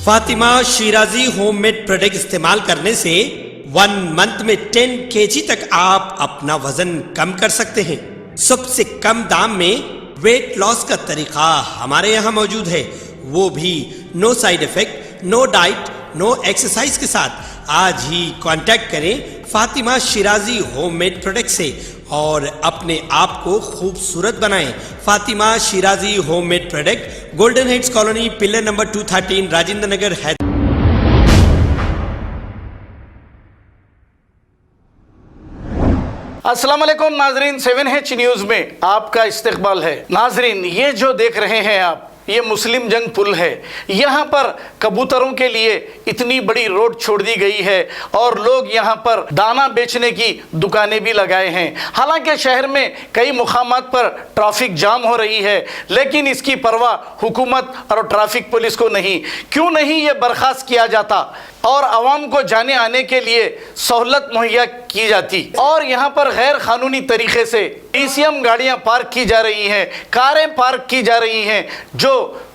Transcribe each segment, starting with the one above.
Fatima Shirazi homemade product इस्तेमाल करने से 1 मंथ में 10 kg तक आप अपना वजन कम कर सकते हैं। सबसे कम दाम में वेट लॉस का तरीका हमारे यहाँ मौजूद है, वो भी no side effect, no diet, no exercise के साथ। आज ही कांटेक्ट करें फातिमा शिराजी होममेड प्रोडक्ट से और अपने आप को खूबसूरत बनाएं। Fatima Shirazi homemade product, Golden Heads Colony, pillar number 213, Rajendra Nagar, Hyderabad. अस्सलाम वालेकुम नाजरीन, 7H न्यूज़ में आपका इस्तकबाल है। नाजरीन, ये जो देख रहे हैं आप, ये मुस्लिम जंग पुल है। यहाँ पर कबूतरों के लिए इतनी बड़ी रोड छोड़ दी गई है और लोग यहाँ पर दाना बेचने की दुकानें भी लगाए हैं। हालांकि शहर में कई मुकामात पर ट्रैफिक जाम हो रही है, लेकिन इसकी परवाह हुकूमत और ट्रैफिक पुलिस को नहीं। क्यों नहीं ये बर्खास्त किया जाता और आवाम को जाने आने के लिए सहूलत मुहैया की जाती। और यहाँ पर गैर कानूनी तरीके से DCM गाड़ियाँ पार्क की जा रही हैं, कारें पार्क की जा रही हैं, जो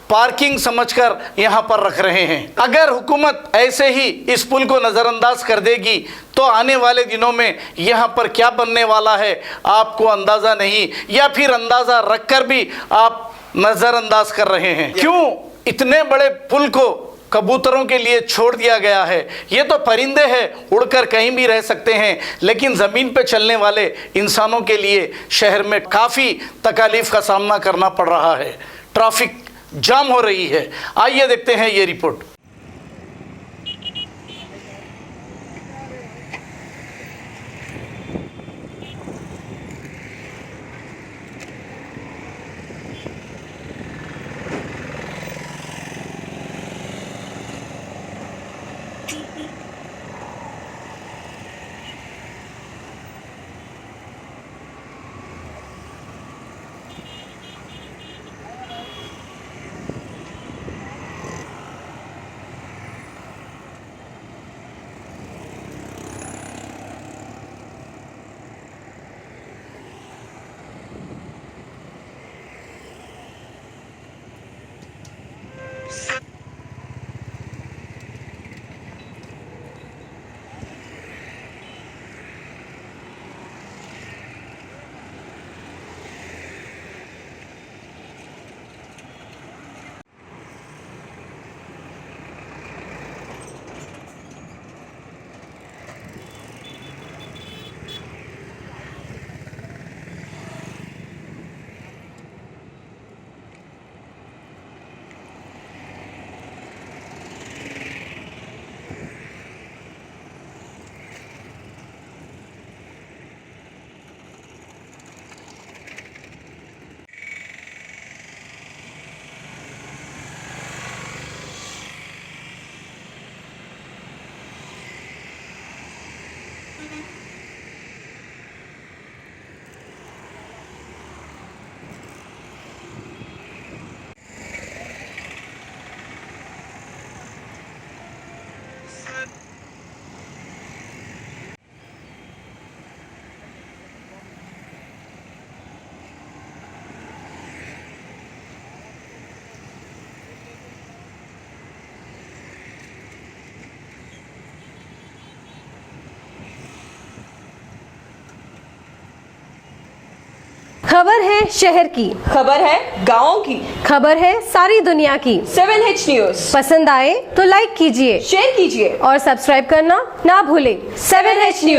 पार्किंग समझकर यहाँ पर रख रहे हैं। अगर हुकूमत ऐसे ही इस पुल को नज़रअंदाज कर देगी तो आने वाले दिनों में यहाँ पर क्या बनने वाला है आपको अंदाज़ा नहीं, या फिर अंदाज़ा रखकर भी आप नज़रअंदाज कर रहे हैं। क्यों इतने बड़े पुल को कबूतरों के लिए छोड़ दिया गया है? ये तो परिंदे हैं, उड़कर कहीं भी रह सकते हैं, लेकिन ज़मीन पे चलने वाले इंसानों के लिए शहर में काफ़ी तकालीफ का सामना करना पड़ रहा है। ट्रैफिक जाम हो रही है। आइए देखते हैं ये रिपोर्ट। खबर है शहर की, खबर है गाँव की, खबर है सारी दुनिया की। 7H न्यूज़ पसंद आए तो लाइक कीजिए, शेयर कीजिए और सब्सक्राइब करना ना भूलें। 7H news.